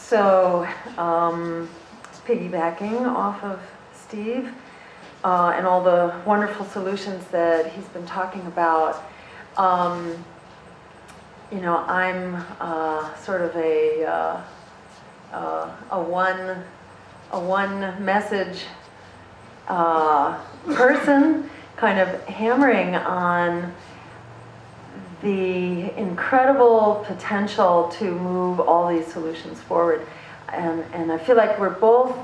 So, piggybacking off of Steve and all the wonderful solutions that he's been talking about, you know, I'm sort of a one message person, kind of hammering on the incredible potential to move all these solutions forward. And I feel like we're both,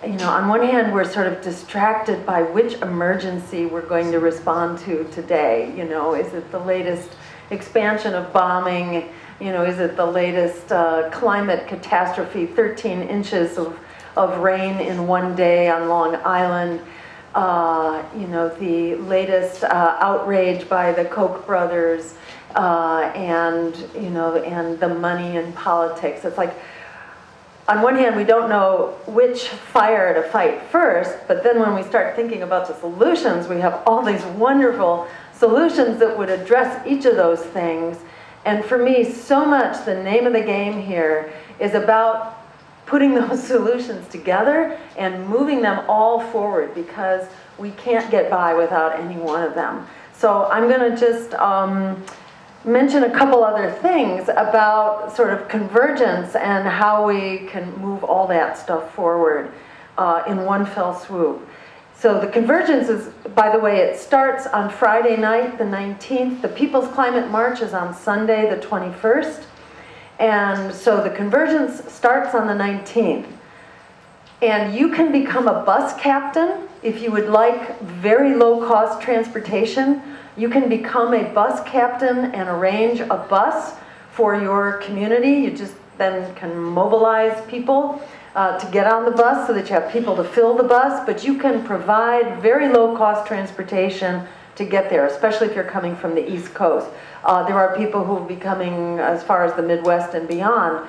you know, on one hand we're sort of distracted by which emergency we're going to respond to today. You know, is it the latest expansion of bombing? You know, is it the latest climate catastrophe, 13 inches of rain in one day on Long Island? You know, the latest outrage by the Koch brothers, and, you know, and the money in politics. It's like, on one hand, we don't know which fire to fight first, but then when we start thinking about the solutions, we have all these wonderful solutions that would address each of those things. And for me, so much the name of the game here is about putting those solutions together and moving them all forward, because we can't get by without any one of them. So I'm going to just mention a couple other things about sort of convergence and how we can move all that stuff forward in one fell swoop. So the convergence is, by the way, it starts on Friday night, the 19th. The People's Climate March is on Sunday, the 21st. And so the convergence starts on the 19th. And you can become a bus captain if you would like very low-cost transportation. You can become a bus captain and arrange a bus for your community. You just then can mobilize people to get on the bus so that you have people to fill the bus. But you can provide very low-cost transportation to get there, especially if you're coming from the East Coast. There are people who will be coming as far as the Midwest and beyond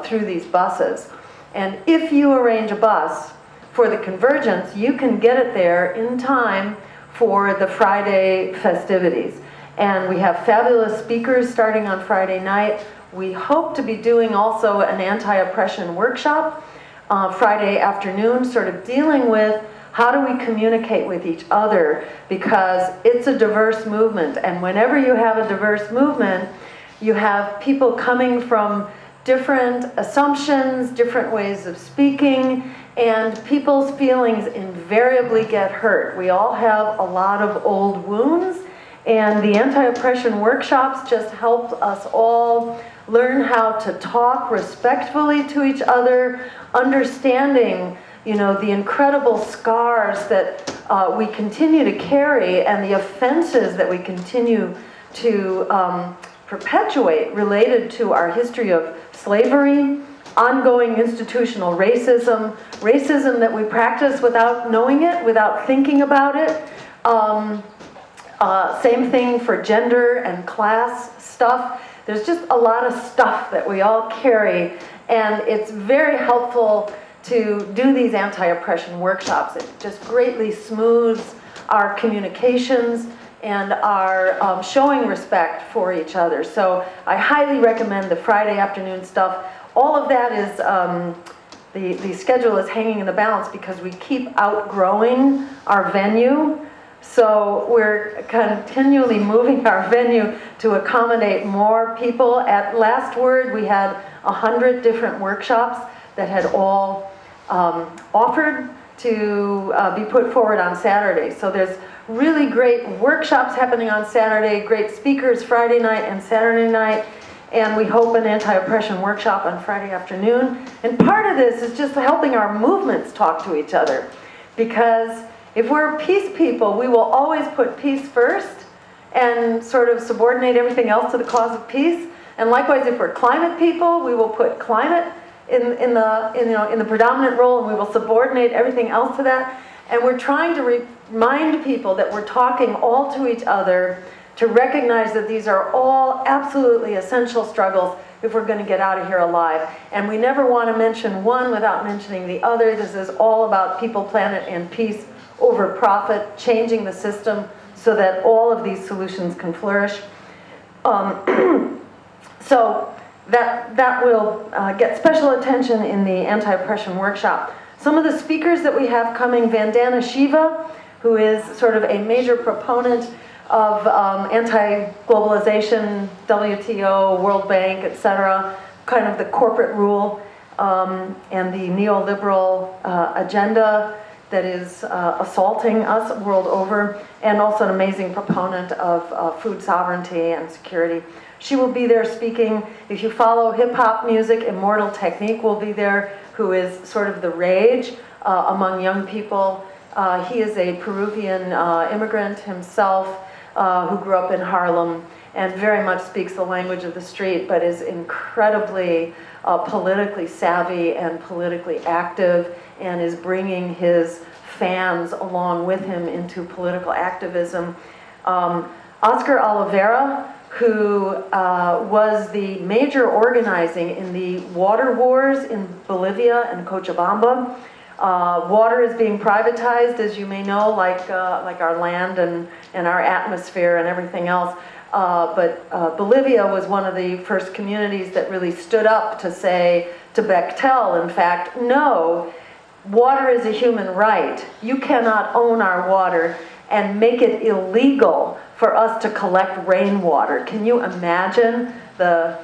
through these buses. And if you arrange a bus for the convergence, you can get it there in time for the Friday festivities. And we have fabulous speakers starting on Friday night. We hope to be doing also an anti-oppression workshop Friday afternoon, sort of dealing with how do we communicate with each other, because it's a diverse movement. And whenever you have a diverse movement, you have people coming from different assumptions, different ways of speaking, and people's feelings invariably get hurt. We all have a lot of old wounds, and the anti-oppression workshops just help us all learn how to talk respectfully to each other, understanding, you know, the incredible scars that we continue to carry and the offenses that we continue to perpetuate related to our history of slavery, ongoing institutional racism, racism that we practice without knowing it, without thinking about it. Same thing for gender and class stuff. There's just a lot of stuff that we all carry, and it's very helpful to do these anti-oppression workshops. It just greatly smooths our communications and our showing respect for each other. So I highly recommend the Friday afternoon stuff. All of that is, the schedule is hanging in the balance because we keep outgrowing our venue. So we're continually moving our venue to accommodate more people. At Last Word, we had 100 different workshops that had all offered to be put forward on Saturday. So there's really great workshops happening on Saturday, great speakers Friday night and Saturday night, and we hope an anti-oppression workshop on Friday afternoon. And part of this is just helping our movements talk to each other, because if we're peace people, we will always put peace first and sort of subordinate everything else to the cause of peace. And likewise, if we're climate people, we will put climate in the predominant role, and we will subordinate everything else to that. And we're trying to remind people that we're talking all to each other, to recognize that these are all absolutely essential struggles if we're going to get out of here alive. And we never want to mention one without mentioning the other. This is all about people, planet, and peace over profit, changing the system so that all of these solutions can flourish. So that will get special attention in the anti-oppression workshop. Some of the speakers that we have coming, Vandana Shiva, who is sort of a major proponent of anti-globalization, WTO, World Bank, etc., kind of the corporate rule and the neoliberal agenda that is assaulting us world over, and also an amazing proponent of food sovereignty and security. She will be there speaking. If you follow hip-hop music, Immortal Technique will be there, who is sort of the rage among young people. He is a Peruvian immigrant himself who grew up in Harlem and very much speaks the language of the street, but is incredibly politically savvy and politically active, and is bringing his fans along with him into political activism. Oscar Oliveira, who was the major organizing in the water wars in Bolivia and Cochabamba. Water is being privatized, as you may know, like our land and our atmosphere and everything else. But Bolivia was one of the first communities that really stood up to say to Bechtel, in fact, no, water is a human right. You cannot own our water and make it illegal for us to collect rainwater. Can you imagine the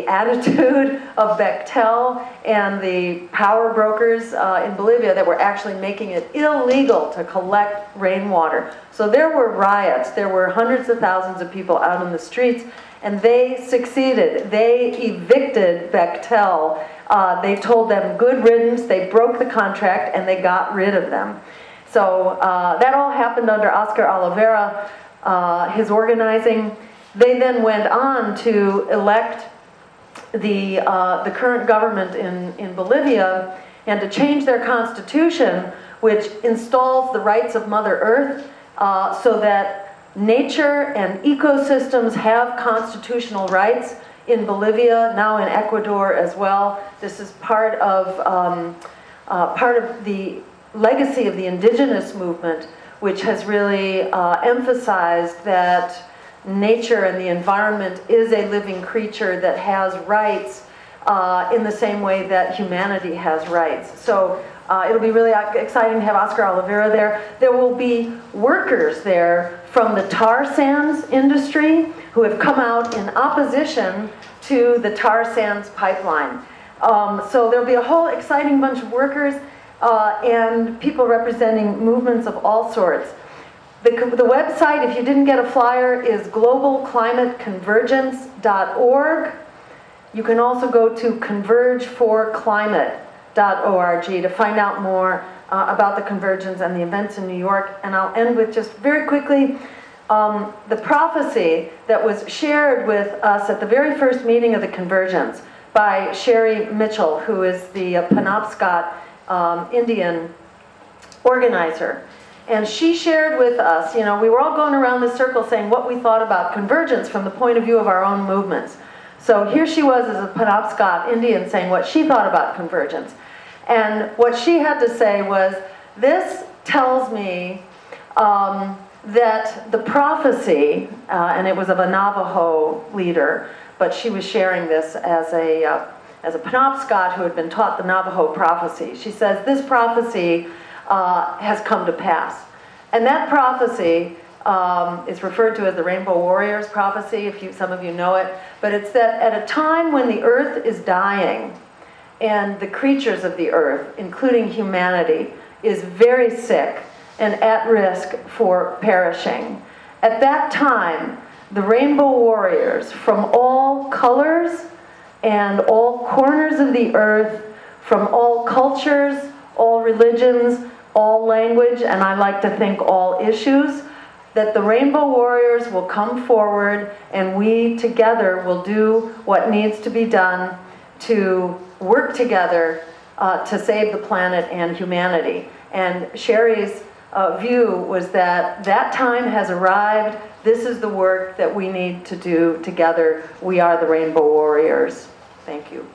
attitude of Bechtel and the power brokers in Bolivia that were actually making it illegal to collect rainwater? So there were riots. There were hundreds of thousands of people out in the streets, and they succeeded. They evicted Bechtel. They told them good riddance. They broke the contract, and they got rid of them. So that all happened under Oscar Oliveira, his organizing. They then went on to elect the current government in Bolivia and to change their constitution, which installs the rights of Mother Earth so that nature and ecosystems have constitutional rights in Bolivia, now in Ecuador as well. This is part of the legacy of the indigenous movement, which has really emphasized that nature and the environment is a living creature that has rights in the same way that humanity has rights. So it'll be really exciting to have Oscar Oliveira there. There will be workers there from the tar sands industry who have come out in opposition to the tar sands pipeline. So there'll be a whole exciting bunch of workers and people representing movements of all sorts. The website, if you didn't get a flyer, is globalclimateconvergence.org. You can also go to convergeforclimate.org to find out more about the convergence and the events in New York. And I'll end with just very quickly the prophecy that was shared with us at the very first meeting of the convergence by Sherry Mitchell, who is the Penobscot Indian organizer. And she shared with us, you know, we were all going around this circle saying what we thought about convergence from the point of view of our own movements. So here she was as a Penobscot Indian saying what she thought about convergence. And what she had to say was, this tells me that the prophecy, and it was of a Navajo leader, but she was sharing this as a Penobscot who had been taught the Navajo prophecy. She says, this prophecy has come to pass. And that prophecy is referred to as the Rainbow Warriors prophecy, some of you know it. But it's that at a time when the earth is dying and the creatures of the earth, including humanity, is very sick and at risk for perishing, at that time, the Rainbow Warriors from all colors and all corners of the earth, from all cultures, all religions, all language, and I like to think all issues, that the Rainbow Warriors will come forward and we together will do what needs to be done to work together to save the planet and humanity. And Sherry's view was that that time has arrived. This is the work that we need to do together. We are the Rainbow Warriors. Thank you.